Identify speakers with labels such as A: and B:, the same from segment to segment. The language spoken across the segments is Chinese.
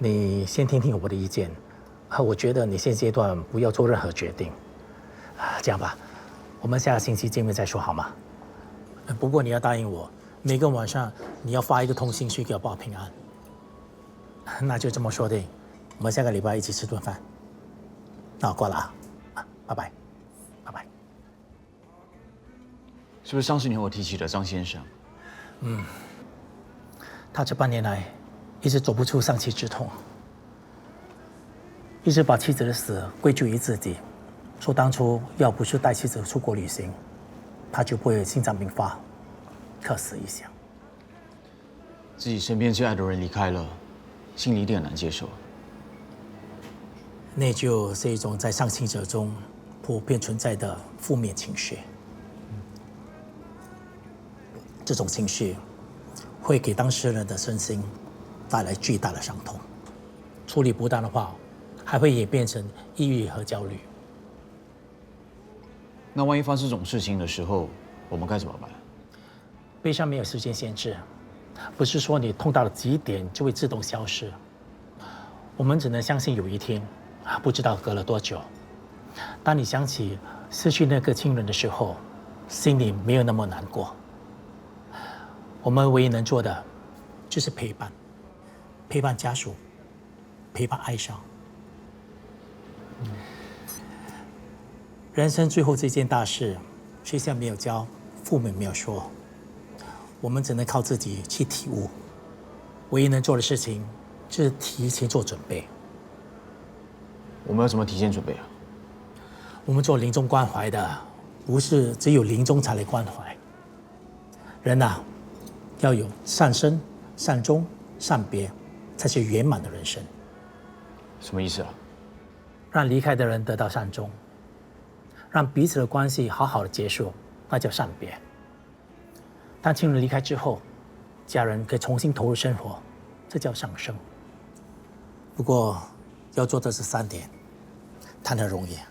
A: 你先听听我的意见，我觉得你现阶段不要做任何决定。这样吧，我们下个星期见面再说好吗？不过你要答应我，每个晚上你要发一个通信息给我报平安。那就这么说定，我们下个礼拜一起吃顿饭。那我挂了啊，拜拜，拜拜。
B: 是不是上次你和我提起的张先生？
A: 他这半年来一直走不出丧妻之痛，一直把妻子的死归咎于自己，说当初要不是带妻子出国旅行，他就不会心脏病发，客死异乡。
B: 自己身边最爱的人离开了，心里一定很难接受。
A: 内疚是一种在丧亲者中普遍存在的负面情绪，这种情绪会给当事人的身心带来巨大的伤痛，处理不当的话，还会演变成抑郁和焦虑。
B: 那万一发生这种事情的时候，我们该怎么办？
A: 悲伤没有时间限制，不是说你痛到了极点就会自动消失。我们只能相信有一天，不知道隔了多久，当你想起失去那个亲人的时候，心里没有那么难过。我们唯一能做的就是陪伴，陪伴家属，陪伴哀伤。人生最后这件大事，学校没有教，父母没有说，我们只能靠自己去体悟。唯一能做的事情，就是提前做准备。
B: 我们要怎么提前准备啊？
A: 我们做临终关怀的，不是只有临终才来关怀。人呐，要有善生、善终、善别，才是圆满的人生。
B: 什么意思啊？
A: 让离开的人得到善终，让彼此的关系好好的结束，那叫善别。当亲人离开之后，家人可以重新投入生活，这叫上升。不过，要做的是3点，谈何容易啊？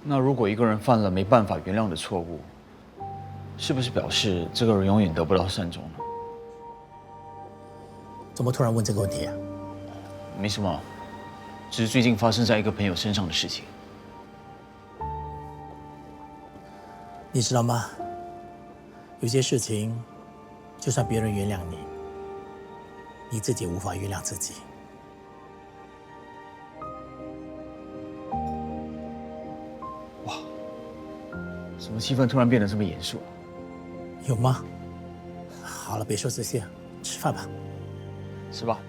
B: 那如果一个人犯了没办法原谅的错误，是不是表示这个人永远得不到善终呢？
A: 怎么突然问这个问题啊？
B: 没什么，只是最近发生在一个朋友身上的事情。
A: 你知道吗？有些事情，就算别人原谅你，你自己无法原谅自己。
B: 怎么气氛突然变得这么严肃？
A: 有吗？好了，别说这些，吃饭吧。
B: 是吧？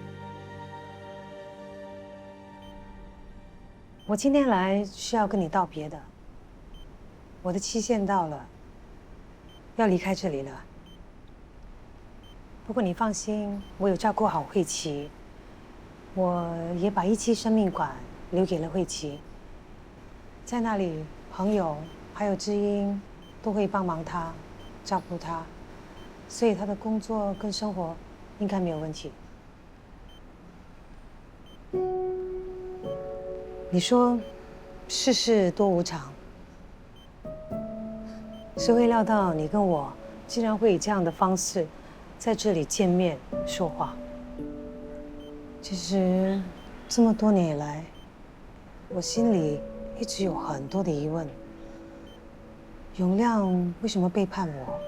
C: 我今天来是要跟你道别的，我的期限到了，要离开这里了。不过你放心，我有照顾好慧琪，我也把17生命馆留给了慧琪，在那里朋友还有知音都会帮忙她，照顾她，所以她的工作跟生活应该没有问题。你说世事多无常，谁会料到你跟我竟然会以这样的方式在这里见面说话？其实这么多年以来，我心里一直有很多的疑问。永亮为什么背叛我？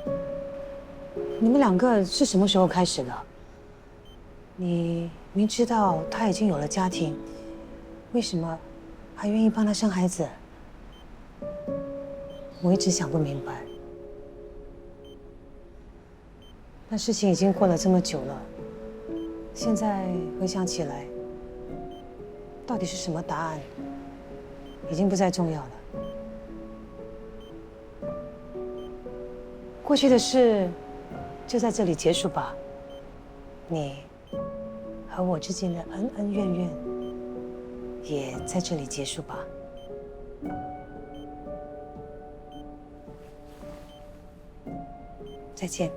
C: 你们2个是什么时候开始的？你明知道他已经有了家庭，为什么还愿意帮他生孩子？我一直想不明白。那事情已经过了这么久了，现在回想起来，到底是什么答案，已经不再重要了。过去的事就在这里结束吧，你和我之间的恩恩怨怨也在这里结束吧。再见。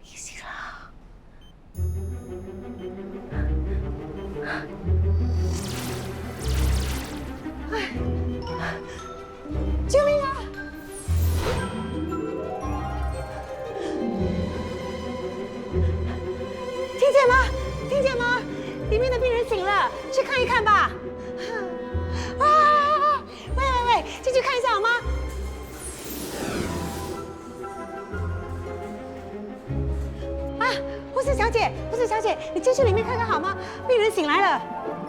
C: 你啊？哇！喂，进去看一下好吗？啊，护士小姐，你进去里面看看好吗？病人醒来了。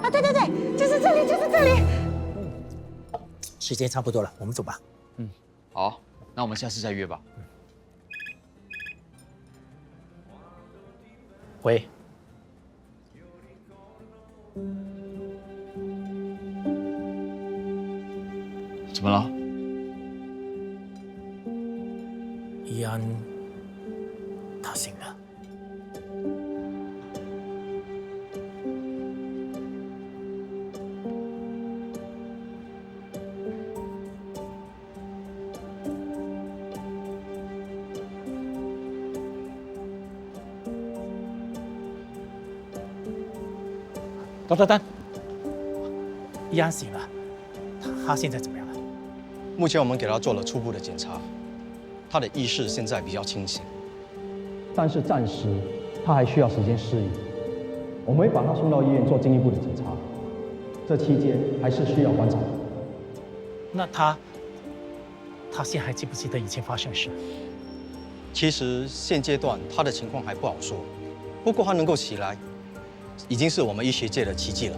C: 啊，对，就是这里。
A: 时间差不多了，我们走吧。
B: 好，那我们下次再约吧。
A: 喂，
B: 怎么了？
A: 伊安，他醒了。高丹，伊安醒了，他现在怎么样了？
D: 目前我们给他做了初步的检查，他的意识现在比较清醒，但是暂时他还需要时间适应。我们会把他送到医院做进一步的检查，这期间还是需要观察。
A: 那他现在还记不记得以前发生的事？
D: 其实现阶段他的情况还不好说，不过他能够起来，已经是我们医学界的奇迹了，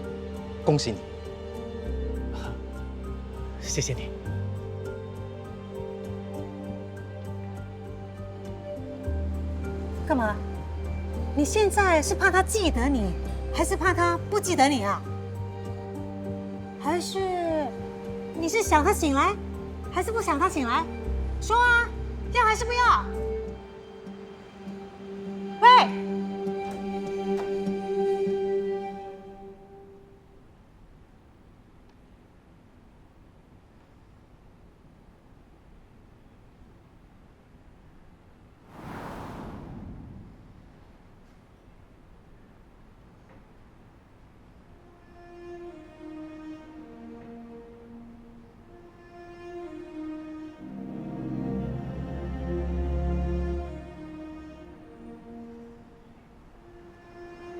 D: 恭喜你！
A: 谢谢你。
C: 干嘛？你现在是怕他记得你，还是怕他不记得你啊？还是你是想他醒来，还是不想他醒来？说啊，要还是不要？喂！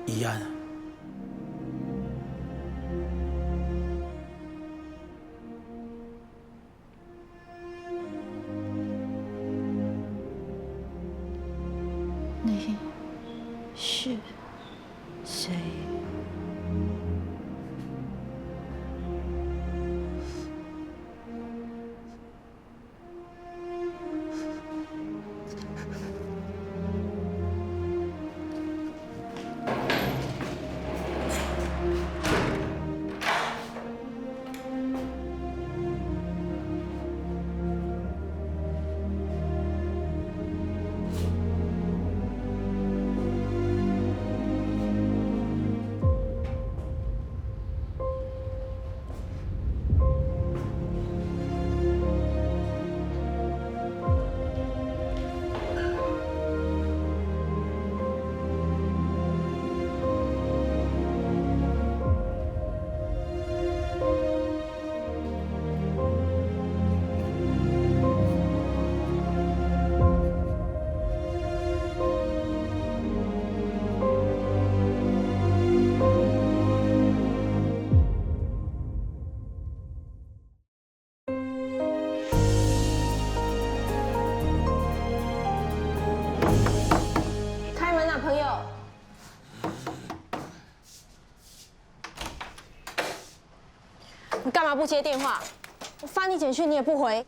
A: 伊安，
E: 你是谁？
F: 开门啊，朋友！你干嘛不接电话？我发你简讯你也不回。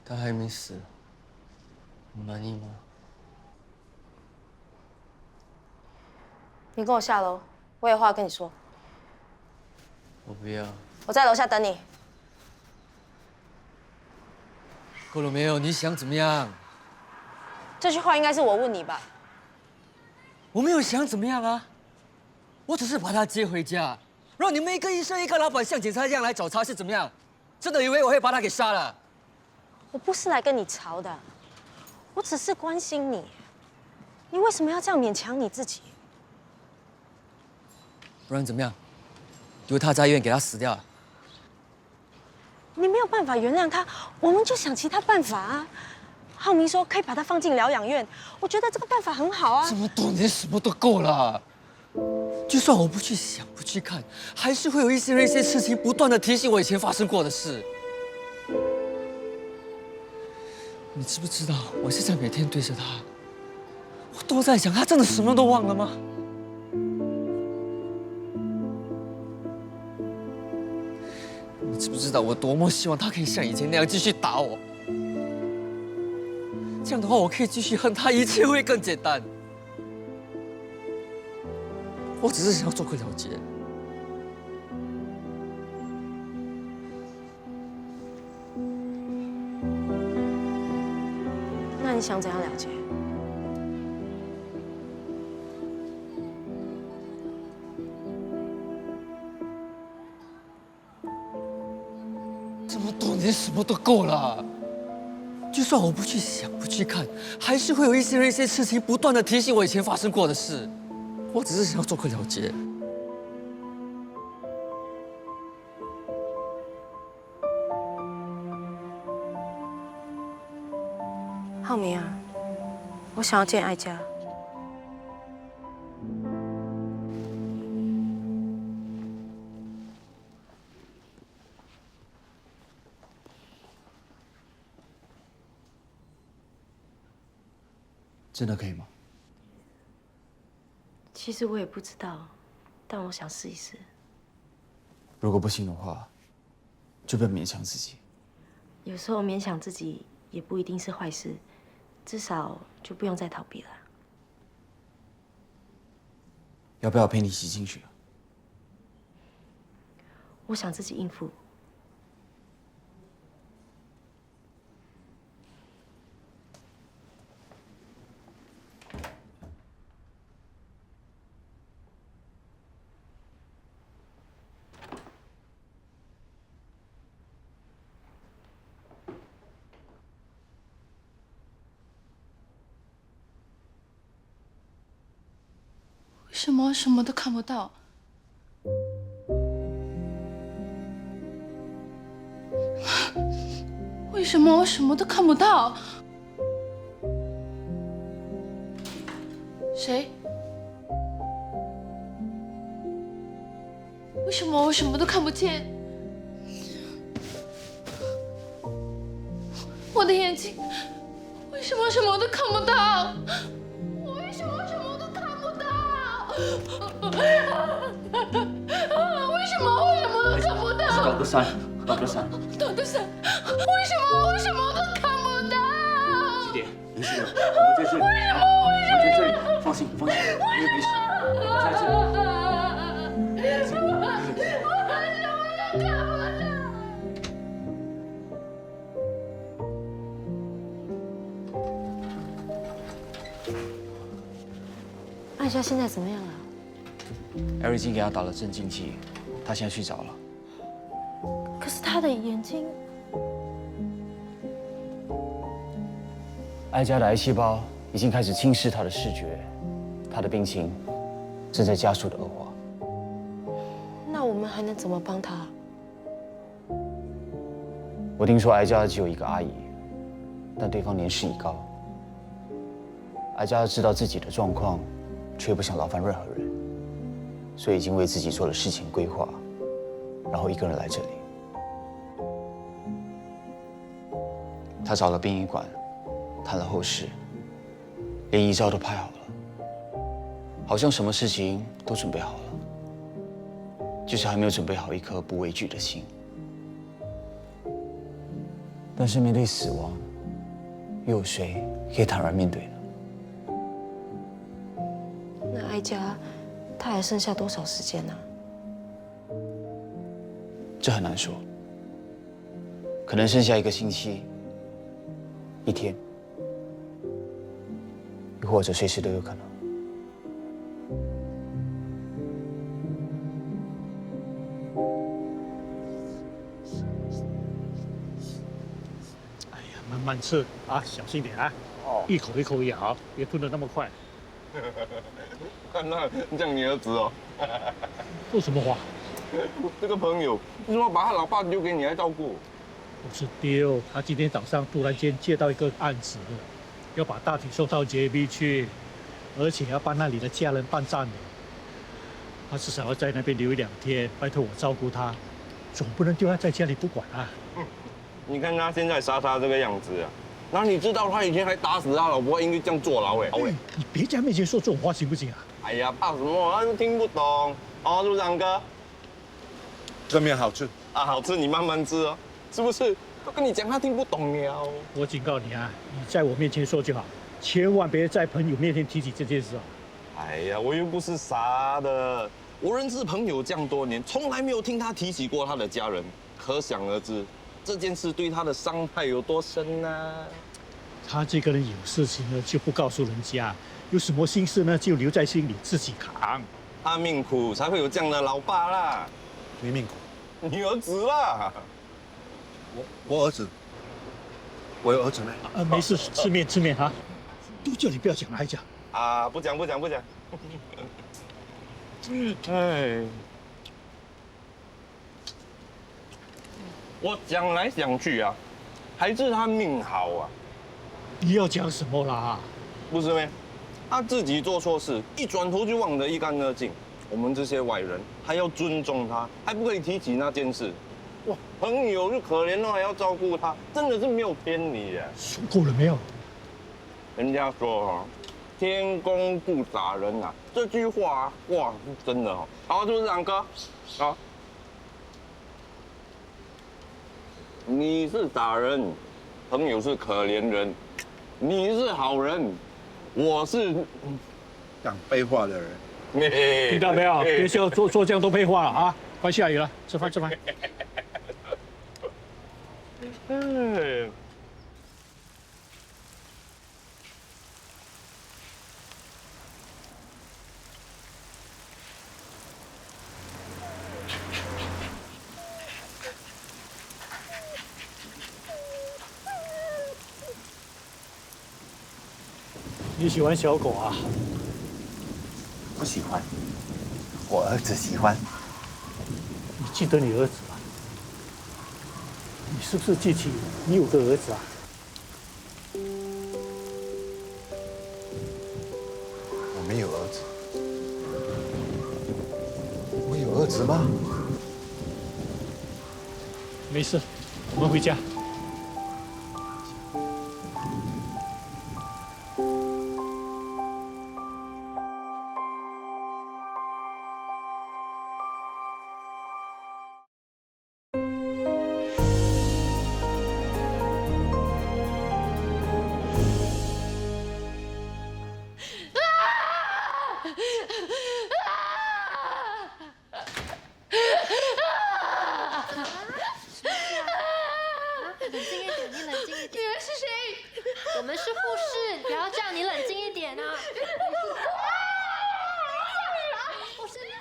G: 他还没死，你满意吗？
F: 你跟我下楼，我有话跟你说。
G: 我不要。
F: 我在楼下等你。
G: 够了没有？你想怎么样？
F: 这句话应该是我问你吧？
G: 我没有想怎么样啊，我只是把他接回家，让你们一个医生一个老板像警察一样来找茬是怎么样？真的以为我会把他给杀了？
F: 我不是来跟你吵的，我只是关心你。你为什么要这样勉强你自己？
G: 不然怎么样？丢他在医院给他死掉。
F: 你没有办法原谅他，我们就想其他办法啊。浩明说可以把他放进疗养院，我觉得这个办法很好啊。
G: 这么多年什么都够了，就算我不去想、不去看，还是会有一些事情不断的提醒我以前发生过的事。你知不知道，我现在每天对着他，我都在想，他真的什么都忘了吗？你知不知道，我多么希望他可以像以前那样继续打我？这样的话，我可以继续恨他，一切会更简单。我只是想要做个了结。
F: 那你想怎样了结？
G: 这么多年什么都够了，就算我不去想、不去看，还是会有一些事情不断的提醒我以前发生过的事。我只是想要做个了结。
F: 浩明啊，我想要见哀家。
B: 真的可以吗？
E: 其实我也不知道，但我想试一试。
B: 如果不行的话，就不要勉强自己。
E: 有时候勉强自己也不一定是坏事，至少就不用再逃避了。
B: 要不要陪你一起进去？
E: 我想自己应付。
H: 为什么我什么都看不到？为什么我什么都看不到？谁？为什么我什么都看不见？我的眼睛为什么什么都看不到？我为什么什么都看不到？为什么我什么都看不到？
B: 是导3，导3。
H: 导3，为什么我什么都看不到？
B: 几点？没事的，我们在这里。为什么？我在这里，放心，放心，我也没事，我在这里。
H: 我什么都看不到。
F: 哀家现在怎么样了？
B: 艾已经给他打了镇静剂，他现在睡着了。
F: 可是他的眼睛……
B: 艾家的癌细胞已经开始侵蚀他的视觉，他的病情正在加速的恶化。
F: 那我们还能怎么帮他？
B: 我听说艾家只有一个阿姨，但对方年事已高。艾家知道自己的状况，却不想劳烦任何人，所以已经为自己做了事前规划，然后一个人来这里。他找了殡仪馆，谈了后事，连遗照都拍好了，好像什么事情都准备好了，就是还没有准备好一颗不畏惧的心。但是面对死亡，又有谁可以坦然面对呢？
F: 那哀家他还剩下多少时间呢？
B: 这很难说，可能剩下1个星期、1天，又或者随时都有可能。
A: 哎呀，慢慢吃啊，小心点啊！哦，一口一口咬，别吞得那么快。
I: 那这样你儿子哦？
A: 说什么话？
I: 这个朋友，为什么把他老爸丢给你来照顾？我是丢，他今天早上突然间接到一个案子，要把大体送到 JB 去，而且要帮那里的家人办葬礼。他至少要在那边留1、2天，拜托我照顾他，总不能丢他在家里不管啊。
J: 你看他现在杀他这个样子啊，那你知道他以前还打死他老婆，因为这样坐牢哎。
I: 你别在面前说这种话行不行啊？
J: 哎呀，怕什么？他又听不懂。哦，组长哥，
K: 这面好吃
J: 啊，好吃，你慢慢吃哦，是不是？都跟你讲，他听不懂了。
I: 我警告你啊，你在我面前说就好，千万别在朋友面前提起这件事啊。
J: 哎呀，我又不是傻的，我认识朋友这样多年，从来没有听他提起过他的家人，可想而知这件事对他的伤害有多深呢？
I: 他这个人有事情呢就不告诉人家，有什么心事呢就留在心里自己扛。
J: 他命苦才会有这样的老爸啦。
K: 谁命苦？
J: 你儿子啦。
K: 我儿子，我有儿子呢。
I: 没事，吃面哈。都叫你不要讲挨讲。
J: 啊，不讲。哎，我想来想去啊，还是他命好啊。
I: 你要讲什么啦？
J: 不是咩？他自己做错事，一转头就忘得一干二净。我们这些外人还要尊重他，还不可以提起那件事。哇，朋友就可怜了，还要照顾他，真的是没有天理耶。
I: 说够了没有？
J: 人家说啊，天公不傻人啊，这句话哇是真的哦。好，组长哥，啊，你是傻人，朋友是可怜人，你是好人，我是
K: 讲废话的人。
I: 听到没有？别笑做这样多废话了啊！快下雨了，吃饭。你喜欢小狗啊？
B: 不喜欢，我儿子喜欢。
I: 你记得你儿子吗？你是不是记起你有个儿子啊？
K: 我没有儿子。我有儿子吗？
I: 没事，我们回家。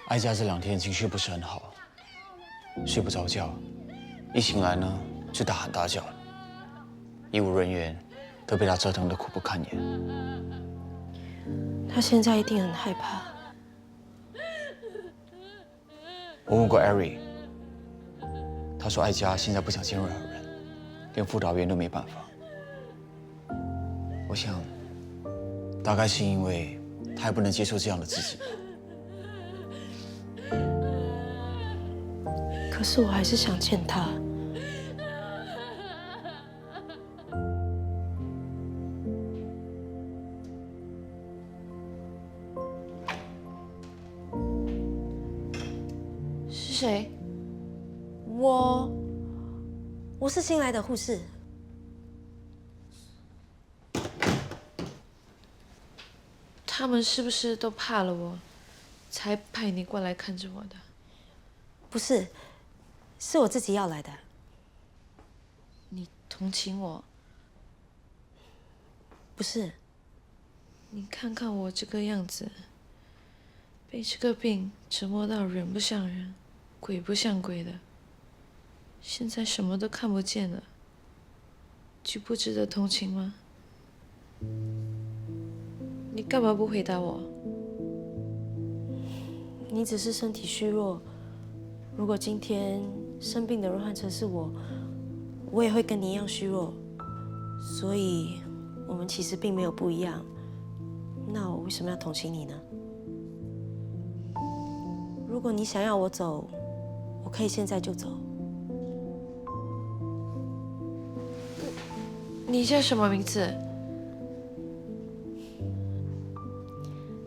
B: 哀家这2天情绪不是很好，睡不着觉，一醒来呢就大喊大叫的，医务人员都被他折腾得苦不堪言。
E: 他现在一定很害怕。
B: 我问过艾瑞，他说哀家现在不想见任何人，连辅导员都没办法。我想，大概是因为他还不能接受这样的自己。
E: 可是我还是想见他。
F: 是谁？我是新来的护士。
H: 他们是不是都怕了我，才派你过来看着我的？
F: 不是，是我自己要来的。
H: 你同情我？
F: 不是。
H: 你看看我这个样子，被这个病折磨到人不像人，鬼不像鬼的，现在什么都看不见了，就不值得同情吗？你干嘛不回答我？
F: 你只是身体虚弱。如果今天生病的人换成是我
E: 我也会跟你一样虚弱，所以我们其实并没有不一样。那我为什么要同情你呢？如果你想要我走，我可以现在就走。
H: 你叫什么名字？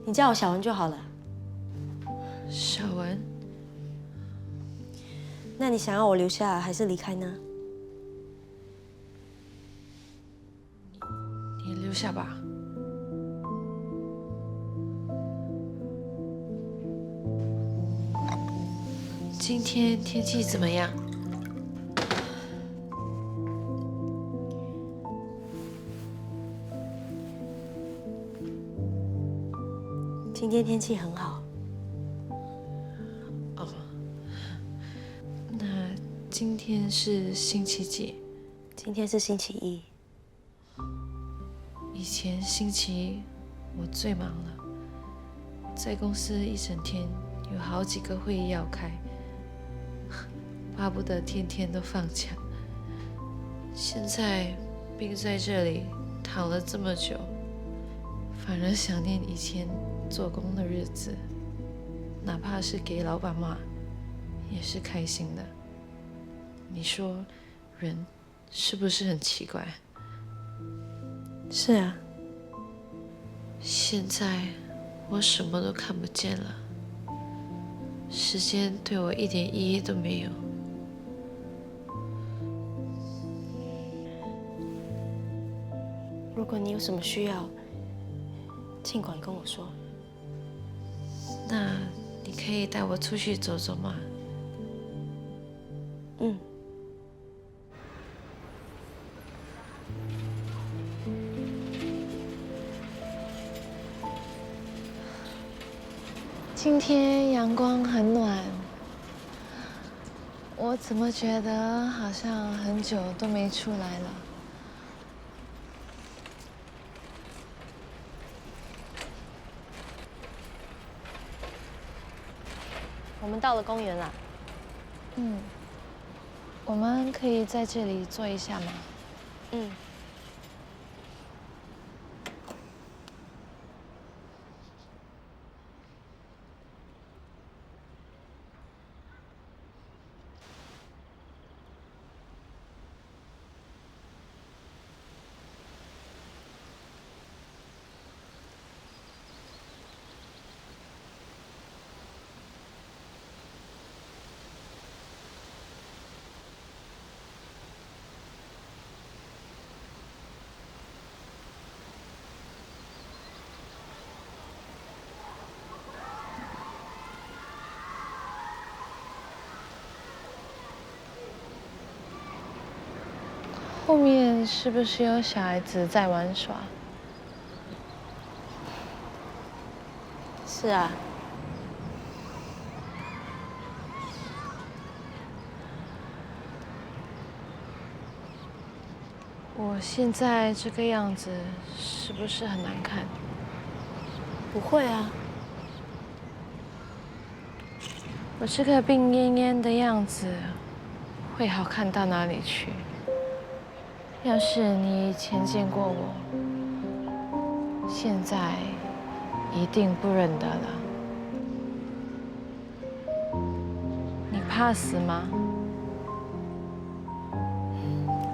E: 你叫我小文就好了。
H: 小文。
E: 那你想要我留下还是离开呢？
H: 你留下吧。今天天气怎么样？
E: 今天天气很好。
H: 哦，那今天是星期几？
E: 今天是星期一。
H: 以前星期一我最忙了，在公司一整天有好几个会议要开，巴不得天天都放假。现在病在这里躺了这么久，反而想念以前做工的日子，哪怕是给老板骂，也是开心的。你说，人是不是很奇怪？
E: 是啊。
H: 现在我什么都看不见了，时间对我一点意义都没有。
E: 如果你有什么需要，尽管跟我说。
H: 那你可以带我出去走走吗？
E: 嗯。
H: 今天阳光很暖，我怎么觉得好像很久都没出来了？
F: 我们到了公园了。
H: 嗯，我们可以在这里坐一下吗？
F: 嗯。
H: 后面是不是有小孩子在玩耍？
E: 是啊。
H: 我现在这个样子是不是很难看？
E: 不会啊。
H: 我这个病恹恹的样子会好看到哪里去？要是你以前见过我，现在一定不认得了。你怕死吗？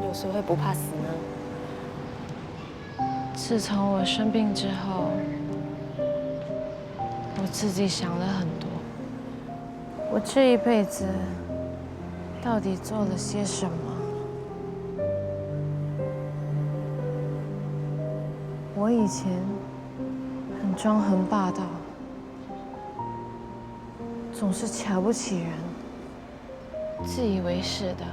E: 有谁会不怕死呢？
H: 自从我生病之后，我自己想了很多。我这一辈子到底做了些什么？我以前很装很霸道，总是瞧不起人，自以为是的。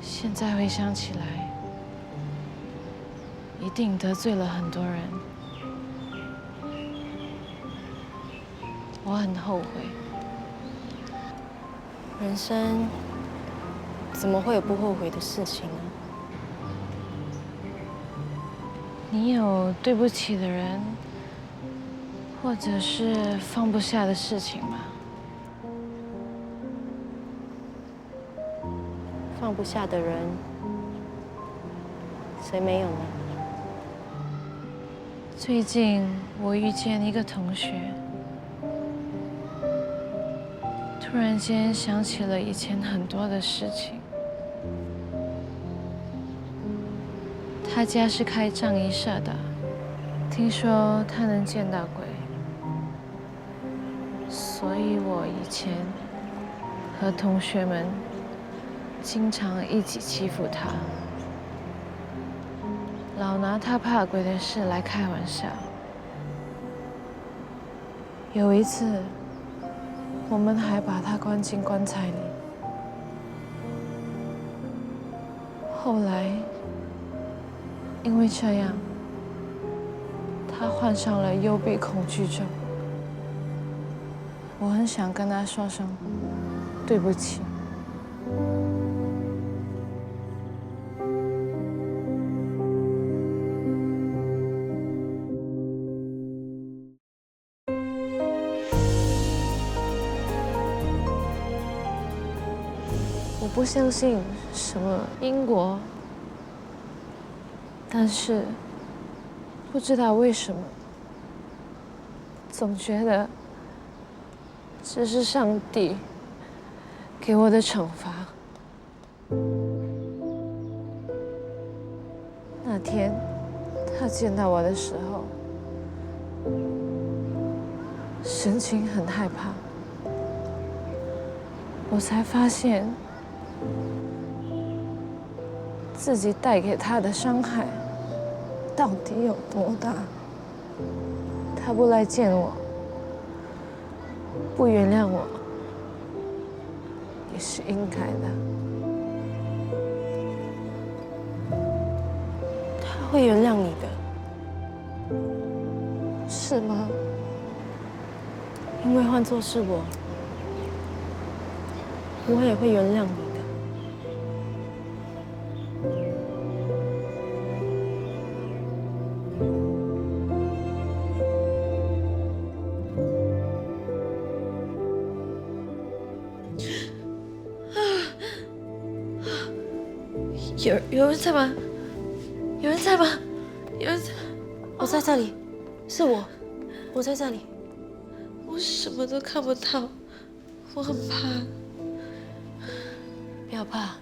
H: 现在回想起来，一定得罪了很多人，我很后悔。
E: 人生怎么会有不后悔的事情呢？
H: 你有对不起的人，或者是放不下的事情吗？
E: 放
F: 放不下的人，谁没有呢？
H: 最近我遇见一个同学，突然间想起了以前很多的事情。他家是开葬仪社的，听说他能见到鬼，所以我以前和同学们经常一起欺负他，老拿他怕鬼的事来开玩笑。有一次，我们还把他关进棺材里。后来，因为这样，他患上了幽闭恐惧症。我很想跟他说声对不起。我不相信什么因果。但是，不知道为什么，总觉得这是上帝给我的惩罚。那天，他见到我的时候，神情很害怕，我才发现自己带给他的伤害到底有多大。他不来见我，不原谅我，也是应该的。
F: 他会原谅你的，
H: 是吗？
F: 因为换作是我，我也会原谅你的。
H: 有人在吗？有人在吗？有人在？
F: 我在这里，是我在这里。
H: 我什么都看不到，我很怕。
F: 不要怕，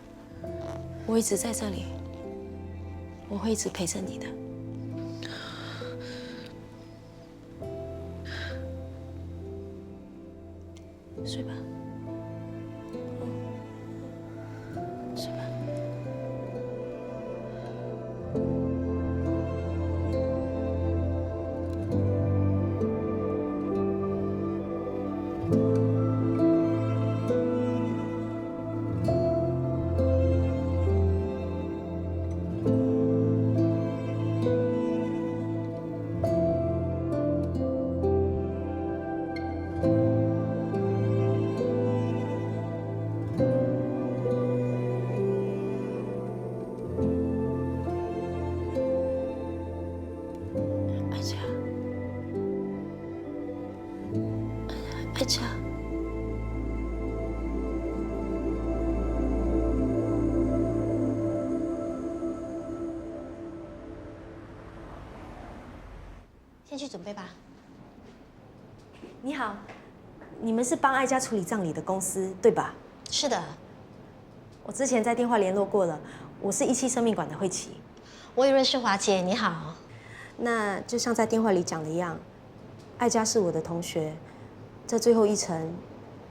F: 我一直在这里，我会一直陪着你的。睡吧，睡吧。爱佳，先去准备吧。你好，你们是帮爱佳处理葬礼的公司对吧？
E: 是的，
F: 我之前在电话联络过了，我是17生命馆的慧琪。
E: 我也认识华姐，你好。
F: 那就像在电话里讲的一样，爱佳是我的同学，这最后一程，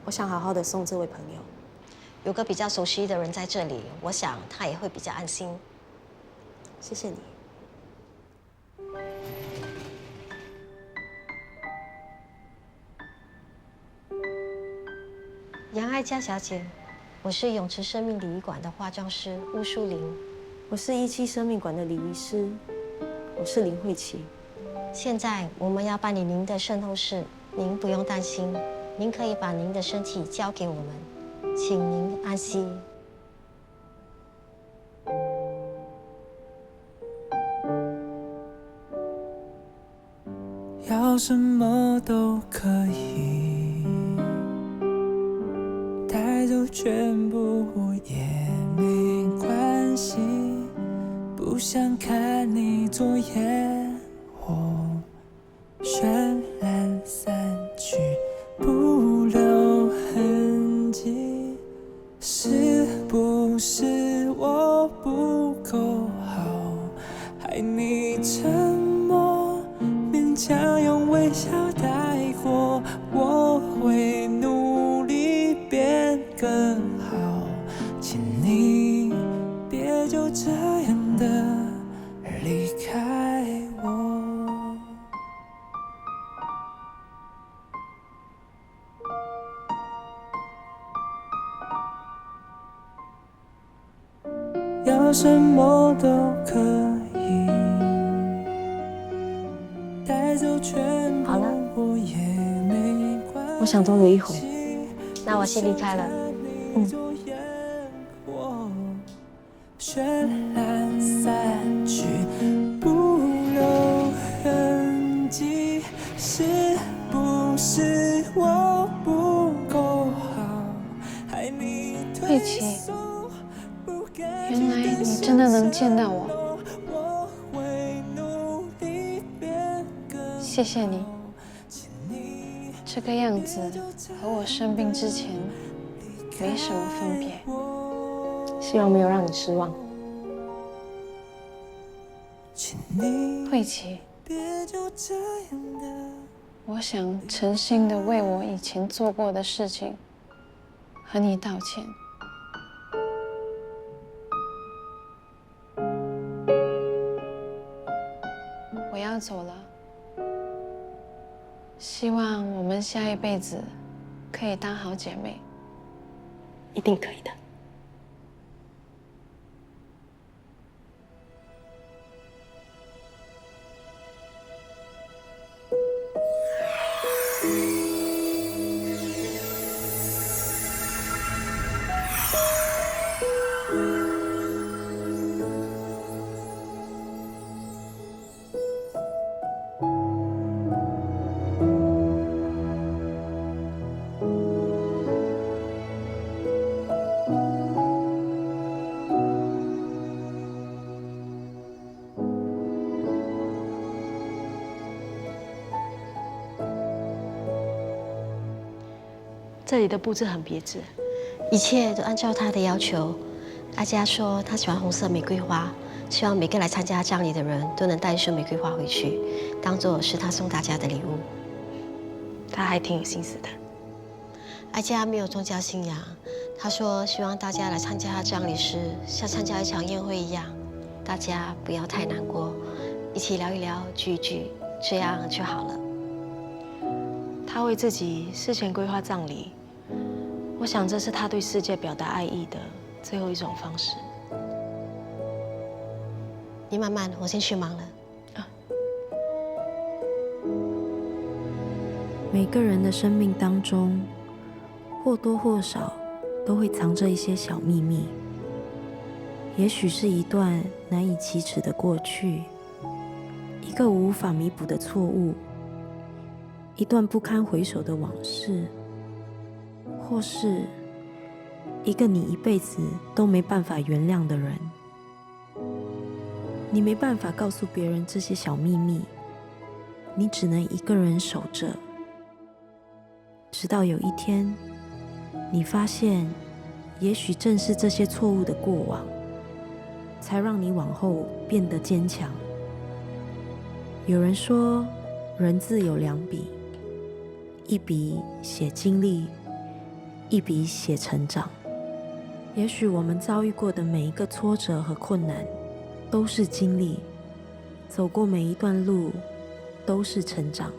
F: 我想好好的送这位朋友。
E: 有个比较熟悉的人在这里，我想他也会比较安心。
F: 谢谢你。
E: 杨爱佳小姐，我是泳池生命礼仪馆的化妆师巫淑玲。
F: 我是17生命馆的礼仪师，我是林慧琪。
E: 现在我们要办理您的渗透室，您不用担心，您可以把您的身体交给我们，请您安息。
L: 要什么都可以，带走全部也没关系，不想看你左眼或绚烂散去，不留痕迹。是不是我不够好，害你沉默，勉强用微笑带过？我会努力变更好，请你别就这样的离开我。要什么都可以，带走全部我也没关系。
F: 我想多留一会，
E: 那我先离开了。
L: 绚烂散去，不留痕迹。是不是我不够好，害你
H: 慧琪，原来你真的能见到我，谢谢你。这个样子和我生病之前没什么分别。
F: 希望没有让你失望。
H: 慧琪，我想诚心的为我以前做过的事情和你道歉。我要走了，希望我们下一辈子可以当好姐妹。
F: 一定可以的。这里的布置很别致，
E: 一切都按照他的要求。阿佳说他喜欢红色玫瑰花，希望每个来参加葬礼的人都能带一束玫瑰花回去，当做是他送大家的礼物。
F: 他还挺有心思的。
E: 阿佳没有宗教信仰，他说希望大家来参加他葬礼时，像参加一场宴会一样，大家不要太难过，一起聊一聊，聚一聚，这样就好了。
F: 他为自己事前规划葬礼，我想这是他对世界表达爱意的最后一种方式。
E: 你慢慢，我先去忙了。
M: 每个人的生命当中，或多或少都会藏着一些小秘密。也许是一段难以启齿的过去，一个无法弥补的错误，一段不堪回首的往事，或是一个你一辈子都没办法原谅的人。你没办法告诉别人这些小秘密，你只能一个人守着，直到有一天，你发现，也许正是这些错误的过往，才让你往后变得坚强。有人说，人字有两笔，一笔写经历，一笔写成长。也许我们遭遇过的每一个挫折和困难，都是经历；走过每一段路，都是成长。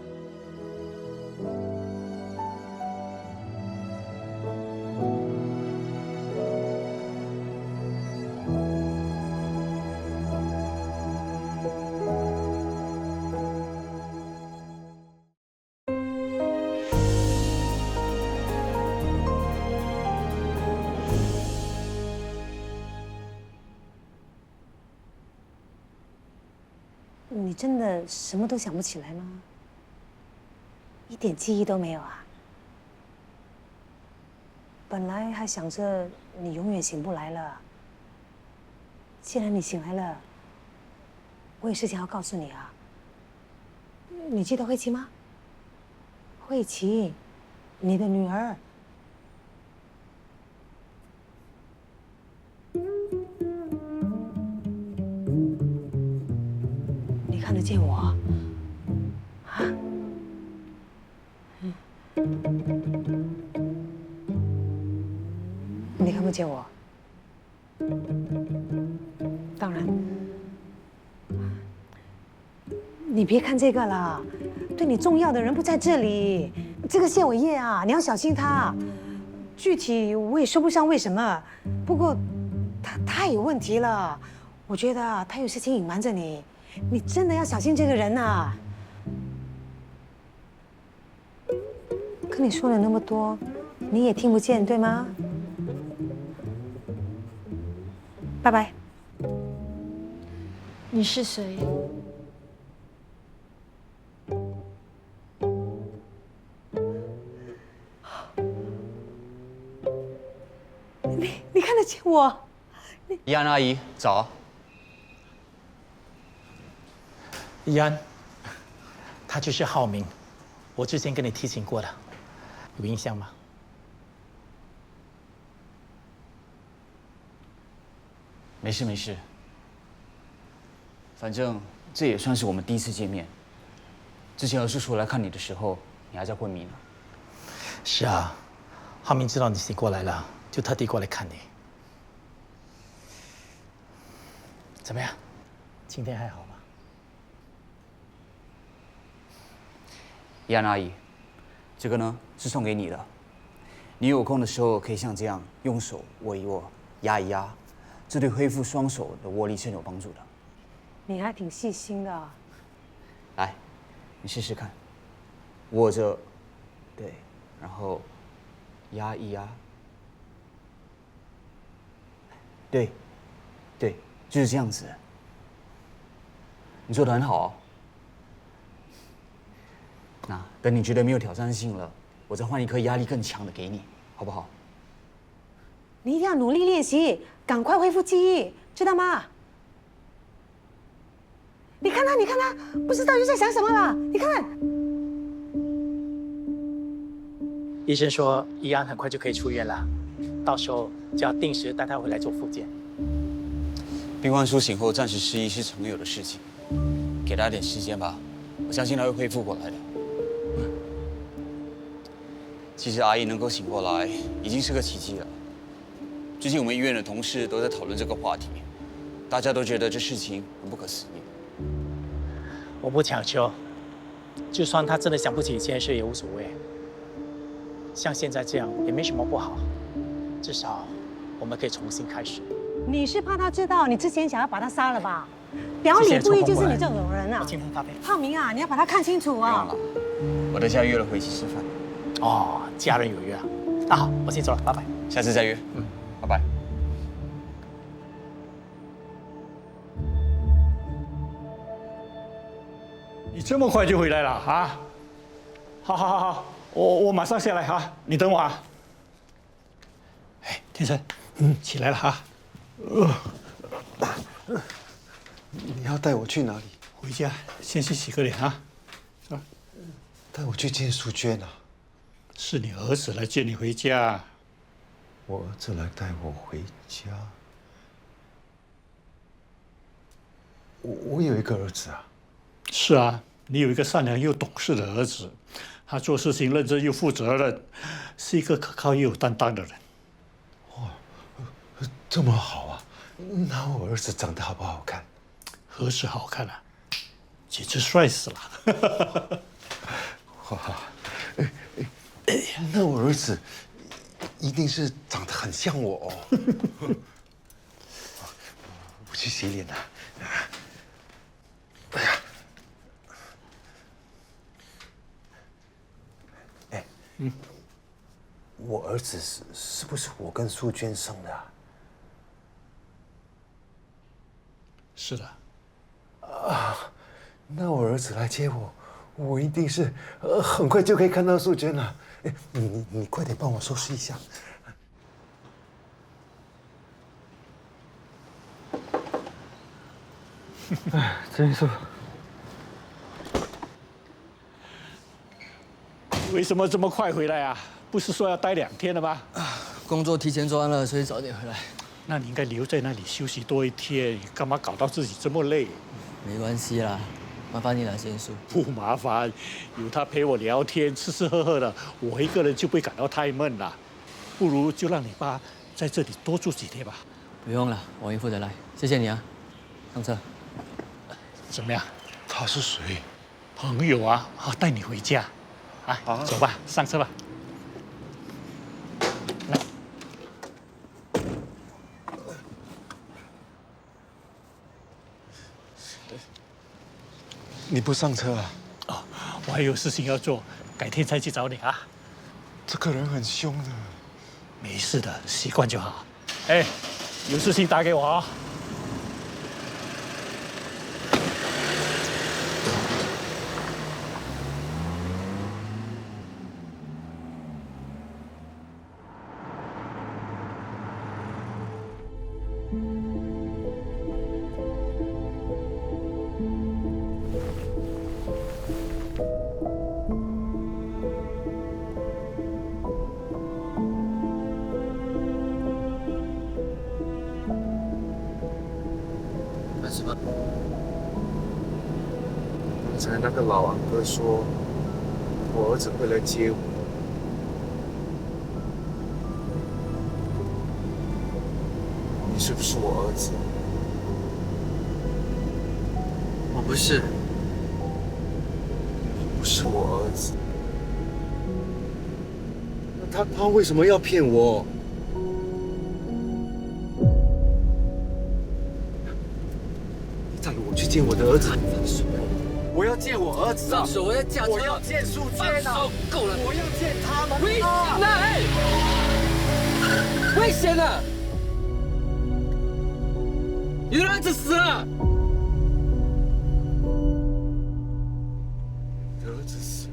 C: 你真的什么都想不起来吗？一点记忆都没有啊？本来还想着你永远醒不来了，既然你醒来了，我有事情要告诉你啊。你记得慧琪吗？慧琪，你的女儿。你看得见我啊？你看不见我？当然，你别看这个了，对你重要的人不在这里。这个谢伟业啊，你要小心他。具体我也说不上为什么，不过他太有问题了。我觉得他有事情隐瞒着你，你真的要小心这个人呐。跟你说了那么多，你也听不见，对吗？拜拜。
H: 你是谁？
C: 你看得见我？
B: 怡安阿姨，早。
A: 怡安，他就是浩明，我之前跟你提醒过的，有印象吗？
B: 没事没事，反正这也算是我们第一次见面。之前何叔叔来看你的时候，你还在昏迷呢。
A: 是啊，浩明知道你醒过来了，就特地过来看你。怎么样？今天还好吗？
B: 怡安阿姨，这个呢是送给你的。你有空的时候可以像这样用手握一握、压一压，这对恢复双手的握力是很有帮助的。
C: 你还挺细心的。
B: 来，你试试看，握着，对，然后压一压，对，对，就是这样子。你做得很好哦。那等你觉得没有挑战性了，我再换一颗压力更强的给你，好不好？
C: 你一定要努力练习，赶快恢复记忆，知道吗？你看他，你看他，不知道又在想什么了。你看，
A: 医生说怡安很快就可以出院了，到时候就要定时带他回来做复健。
B: 病患苏醒后暂时失忆是常有的事情，给他点时间吧，我相信他会恢复过来的。其实阿姨能够醒过来，已经是个奇迹了。最近我们医院的同事都在讨论这个话题，大家都觉得这事情很不可思议。
A: 我不强求，就算他真的想不起以前的事也无所谓。像现在这样也没什么不好，至少我们可以重新开始。
C: 你是怕他知道你之前想要把他杀了吧？表里不一就是你这种人啊！
A: 我请喝咖啡。
C: 浩明啊，你要把他看清楚啊！
B: 不用了，我在家约了回去吃饭。
A: 哦，家人有约啊。那好，我先走了，拜拜。
B: 下次再约。拜拜。
I: 你这么快就回来了啊？好，好，好，好，我马上下来哈，你等我啊。哎，天生，起来了哈。
K: 你要带我去哪里？
I: 回家，先去洗个脸啊。
K: 带我去见淑娟啊？
I: 是你儿子来接你回家。
K: 我儿子来带我回家。我有一个儿子啊。
I: 是啊，你有一个善良又懂事的儿子，他做事情认真又负责任，是一个可靠又有担当的人。
K: 哇，这么好啊！那我儿子长得好不好看？
I: 何止好看啊，简直帅死了！
K: 哇，那我儿子一定是长得很像我哦。我去洗脸了。哎呀，哎，我儿子是不是我跟淑娟生的啊？
I: 是的。
K: 啊，那我儿子来接我，我一定是很快就可以看到淑娟了。哎，你快点帮我收拾一下。哎，真是。
I: 为什么这么快回来啊？不是说要待2天了吗？
G: 工作提前做完了，所以早点回来。
I: 那你应该留在那里休息多1天，干嘛搞到自己这么累？
G: 没关系啦，麻烦你了，先叔。
I: 不麻烦，有他陪我聊天，吃吃喝喝的，我一个人就不会感到太闷了。不如就让你爸在这里多住几天吧。
G: 不用了，我应付得来，谢谢你啊。上车。
I: 怎么样？
K: 他是谁？
I: 朋友啊，带你回家。啊，走吧，上车吧。来，
K: 你不上车啊？
I: 哦，我还有事情要做，改天再去找你啊。
K: 这个人很凶的。
I: 没事的，习惯就好。哎，有事情打给我啊。
K: 刚才那个老昂哥说，我儿子会来接我。你是不是我儿子？
G: 我不是。
K: 不是我儿子。那他为什么要骗我？你带我去见我的儿子。我要见我儿子啊！
G: 放手！我要驾车。
K: 我要见淑娟啊！
G: 够了！
K: 我要见他们！
G: 危险啊！危险啊！你的儿子死了！
K: 你的儿子死了。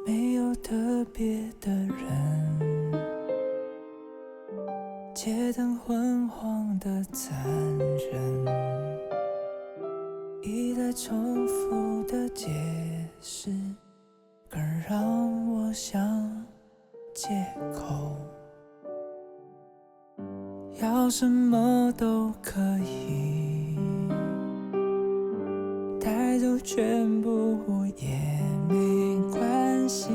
L: 没有特别的人，街灯昏黄的残忍，一再重复的解释，更让我想借口。要什么都可以，带走全部我也没关系，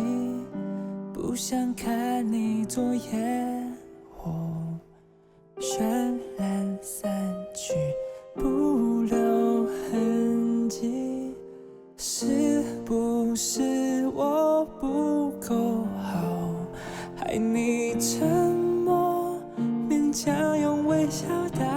L: 不想看你做烟火绚烂散去，不留痕迹。是不是我不够好，害你沉默，勉强用微笑答